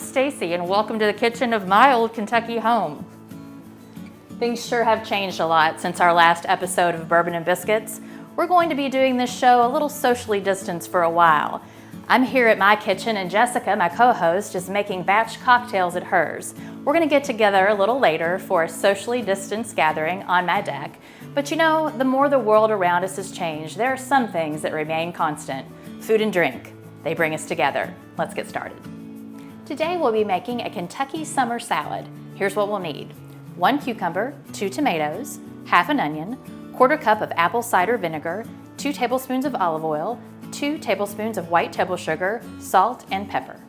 Stacy, and welcome to the kitchen of my old Kentucky home. Things sure have changed a lot since our last episode of Bourbon and Biscuits. We're going to be doing this show a little socially distanced for a while. I'm here at my kitchen, and Jessica, my co-host, is making batch cocktails at hers. We're going to get together a little later for a socially distanced gathering on my deck. But you know, the more the world around us has changed, there are some things that remain constant. Food and drink. They bring us together. Let's get started. Today we'll be making a Kentucky summer salad. Here's what we'll need. 1 cucumber, 2 tomatoes, half an onion, 1/4 cup of apple cider vinegar, 2 tablespoons of olive oil, 2 tablespoons of white table sugar, salt, and pepper.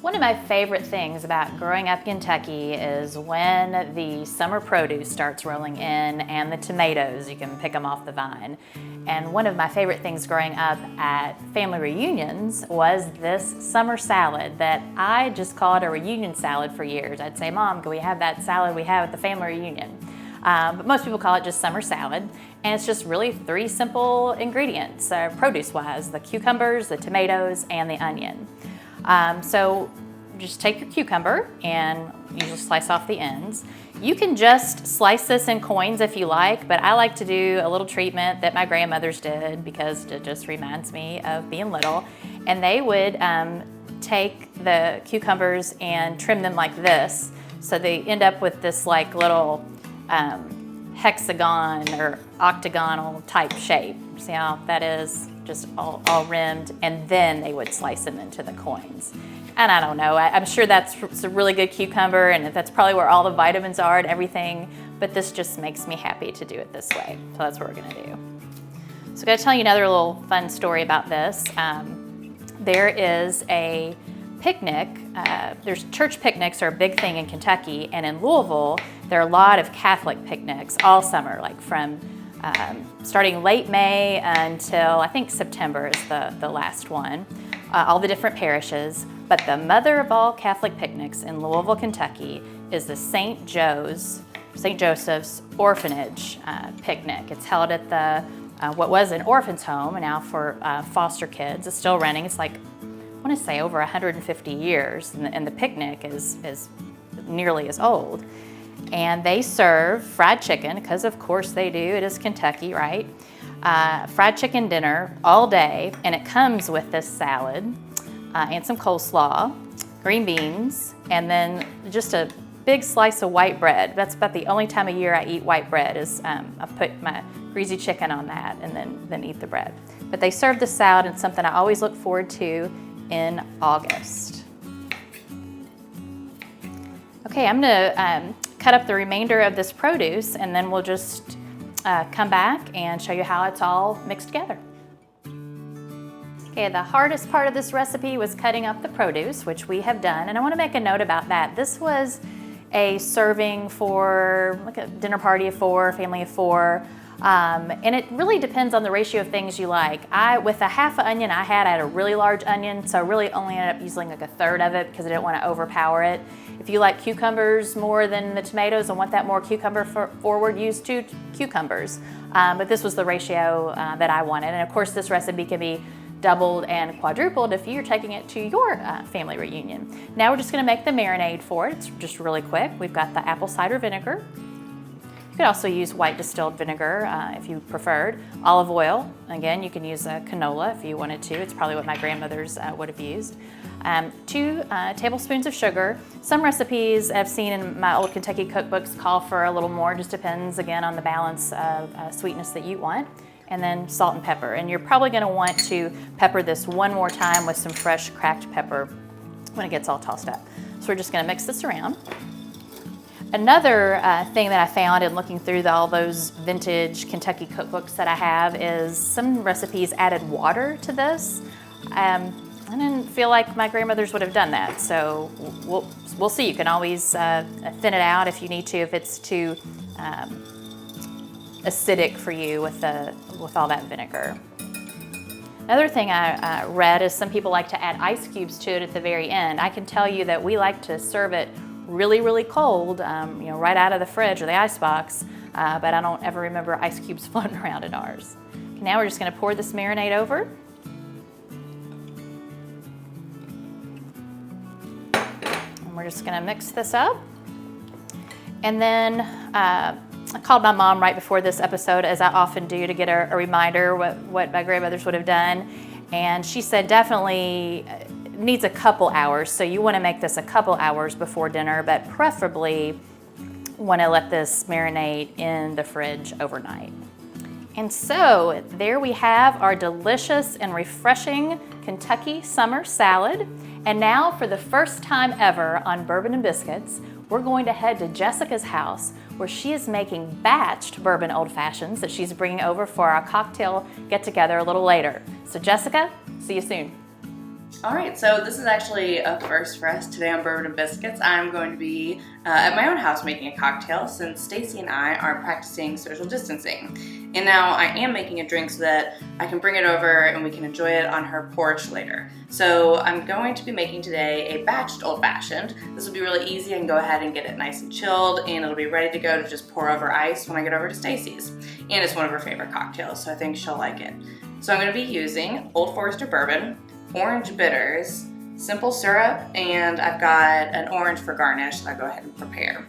One of my favorite things about growing up in Kentucky is when the summer produce starts rolling in and the tomatoes, you can pick them off the vine. And one of my favorite things growing up at family reunions was this summer salad that I just called a reunion salad for years. I'd say, Mom, can we have that salad we have at the family reunion? But most people call it just summer salad. And it's just really 3 simple ingredients, produce-wise: the cucumbers, the tomatoes, and the onion. So just take your cucumber and usually slice off the ends. You can just slice this in coins if you like, but I like to do a little treatment that my grandmothers did because it just reminds me of being little. And they would take the cucumbers and trim them like this, so they end up with this like little hexagon or octagonal type shape. See how that is? Just all rimmed, and then they would slice them into the coins. And I don't know, I'm sure that's a really good cucumber, and that's probably where all the vitamins are and everything, but this just makes me happy to do it this way. So that's what we're gonna do. So I'm gonna tell you another little fun story about this. There is a picnic, there's church picnics are a big thing in Kentucky, and in Louisville, there are a lot of Catholic picnics all summer, like from starting late May until I think September is the last one, all the different parishes. But the mother of all Catholic picnics in Louisville, Kentucky is the St. Joseph's Orphanage picnic. It's held at the what was an orphan's home, and now for foster kids. It's still running. It's like, I want to say over 150 years, and the picnic is nearly as old. And they serve fried chicken, because of course they do, it is Kentucky, right? Fried chicken dinner all day, and it comes with this salad and some coleslaw, green beans, and then just a big slice of white bread. That's about the only time of year I eat white bread, is I put my greasy chicken on that and then eat the bread. But they serve the salad, and something I always look forward to in August. Okay, I'm gonna cut up the remainder of this produce, and then we'll just come back and show you how it's all mixed together. Okay, the hardest part of this recipe was cutting up the produce, which we have done, and I want to make a note about that. This was a serving for like a dinner party of 4, family of 4, and it really depends on the ratio of things you like. With a half an onion I had a really large onion, so I really only ended up using like 1/3 of it because I didn't want to overpower it. If you like cucumbers more than the tomatoes and want that more cucumber forward, use 2 cucumbers. But this was the ratio that I wanted. And of course, this recipe can be doubled and quadrupled if you're taking it to your family reunion. Now we're just gonna make the marinade for it. It's just really quick. We've got the apple cider vinegar. You could also use white distilled vinegar if you preferred. Olive oil, again, you can use canola if you wanted to. It's probably what my grandmothers would have used. 2 tablespoons of sugar. Some recipes I've seen in my old Kentucky cookbooks call for a little more. Just depends, again, on the balance of sweetness that you want. And then salt and pepper. And you're probably gonna want to pepper this one more time with some fresh cracked pepper when it gets all tossed up. So we're just gonna mix this around. Another thing that I found in looking through all those vintage Kentucky cookbooks that I have is some recipes added water to this. I didn't feel like my grandmothers would have done that, so we'll see. You can always thin it out if you need to, if it's too acidic for you with all that vinegar. Another thing I read is some people like to add ice cubes to it at the very end. I can tell you that we like to serve it really, really cold, right out of the fridge or the ice box, but I don't ever remember ice cubes floating around in ours. Okay, now we're just gonna pour this marinade over. we're just gonna mix this up. And then I called my mom right before this episode, as I often do, to get a reminder what my grandmothers would have done. And she said definitely needs a couple hours. So you wanna make this a couple hours before dinner, but preferably wanna let this marinate in the fridge overnight. And so there we have our delicious and refreshing Kentucky summer salad. And now, for the first time ever on Bourbon and Biscuits, we're going to head to Jessica's house, where she is making batched bourbon old fashions that she's bringing over for our cocktail get together a little later. So Jessica, see you soon. All right, so this is actually a first for us today on Bourbon and Biscuits. I'm going to be at my own house making a cocktail, since Stacy and I are practicing social distancing. And now I am making a drink so that I can bring it over and we can enjoy it on her porch later. So I'm going to be making today a batched old fashioned. This will be really easy. I can go ahead and get it nice and chilled, and it'll be ready to go to just pour over ice when I get over to Stacy's. And it's one of her favorite cocktails, so I think she'll like it. So I'm going to be using Old Forester bourbon, orange bitters, simple syrup, and I've got an orange for garnish that I'll go ahead and prepare.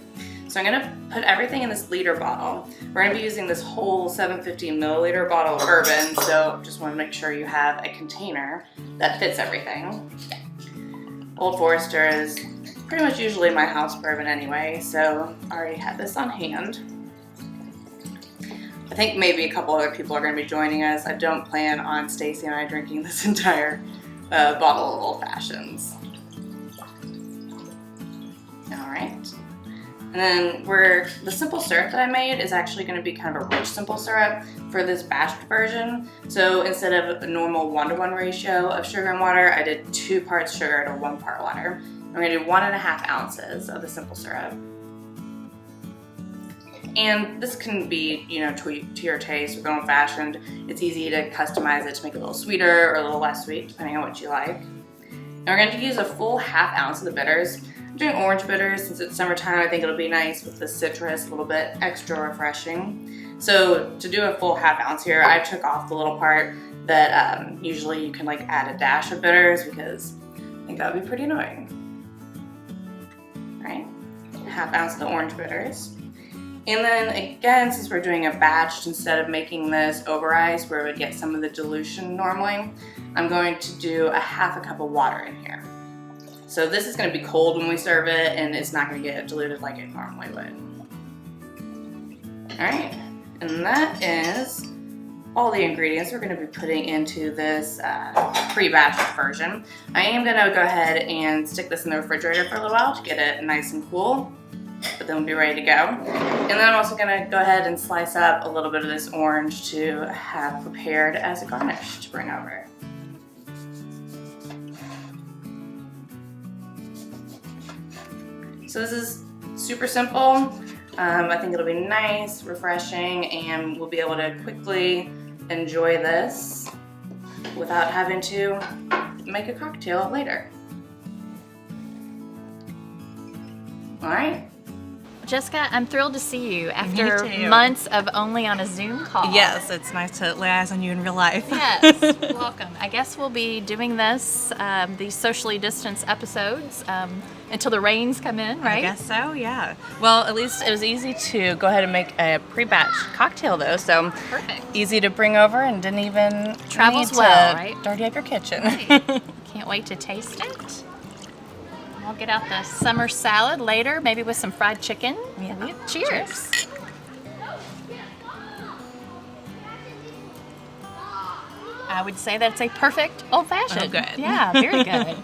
So I'm gonna put everything in this liter bottle. We're gonna be using this whole 750 milliliter bottle of bourbon, so just wanna make sure you have a container that fits everything. Old Forester is pretty much usually my house bourbon anyway, so I already have this on hand. I think maybe a couple other people are gonna be joining us. I don't plan on Stacy and I drinking this entire bottle of Old Fashions. All right. And then the simple syrup that I made is actually going to be kind of a rich simple syrup for this batched version. So instead of a normal 1-to-1 ratio of sugar and water, I did 2 parts sugar to 1 part water. I'm going to do 1.5 ounces of the simple syrup. And this can be, to your taste. With old fashioned, it's easy to customize it to make it a little sweeter or a little less sweet, depending on what you like. And we're going to use a full 1/2 ounce of the bitters. I'm doing orange bitters since it's summertime. I think it'll be nice with the citrus, a little bit extra refreshing. So to do a full 1/2 ounce here, I took off the little part that usually you can add a dash of bitters, because I think that would be pretty annoying. All right, 1/2 ounce of the orange bitters. And then again, since we're doing a batch, instead of making this over ice where we would get some of the dilution normally, I'm going to do a 1/2 cup of water in here. So this is going to be cold when we serve it, and it's not going to get diluted like it normally would. All right, and that is all the ingredients we're going to be putting into this pre-batched version. I am going to go ahead and stick this in the refrigerator for a little while to get it nice and cool, but then we'll be ready to go. And then I'm also going to go ahead and slice up a little bit of this orange to have prepared as a garnish to bring over. So this is super simple. I think it'll be nice, refreshing, and we'll be able to quickly enjoy this without having to make a cocktail later. All right. Jessica, I'm thrilled to see you after months of only on a Zoom call. Yes, it's nice to lay eyes on you in real life. Yes, welcome. I guess we'll be doing this, these socially distanced episodes, until the rains come in, right? I guess so, yeah. Well, at least it was easy to go ahead and make a pre-batch cocktail, though, so perfect. Easy to bring over and didn't even travels need well, to right? dirty up your kitchen. Right. Can't wait to taste it. I'll get out the summer salad later, maybe with some fried chicken. Yeah. Cheers. I would say that's a perfect old-fashioned. Oh, good. Yeah, very good.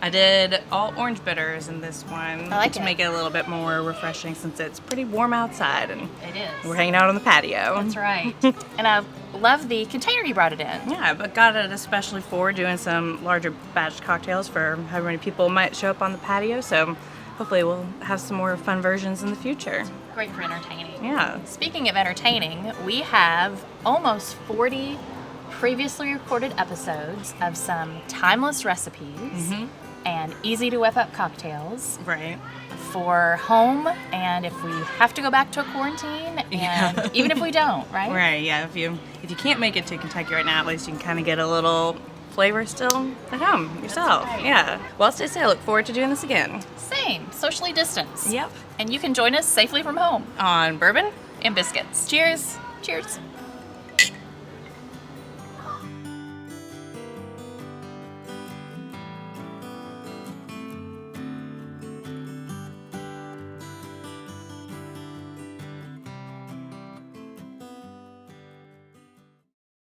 I did all orange bitters in this one I like to it. make it a little bit more refreshing since it's pretty warm outside and It is. we're hanging out on the patio. That's right. And I love the container you brought it in. Yeah, but got it especially for doing some larger batch cocktails for however many people might show up on the patio, so hopefully we'll have some more fun versions in the future. Great for entertaining. Yeah. Speaking of entertaining, we have almost 40 previously recorded episodes of some timeless recipes and easy to whip up cocktails Right. for home, and if we have to go back to a quarantine, and even if we don't, right? Right, yeah. If you can't make it to Kentucky right now, at least you can kind of get a little flavor still at home yourself. right. Yeah. Well, Stacey, I look forward to doing this again. Same, socially distanced. Yep. And you can join us safely from home On Bourbon and Biscuits. Cheers. Cheers.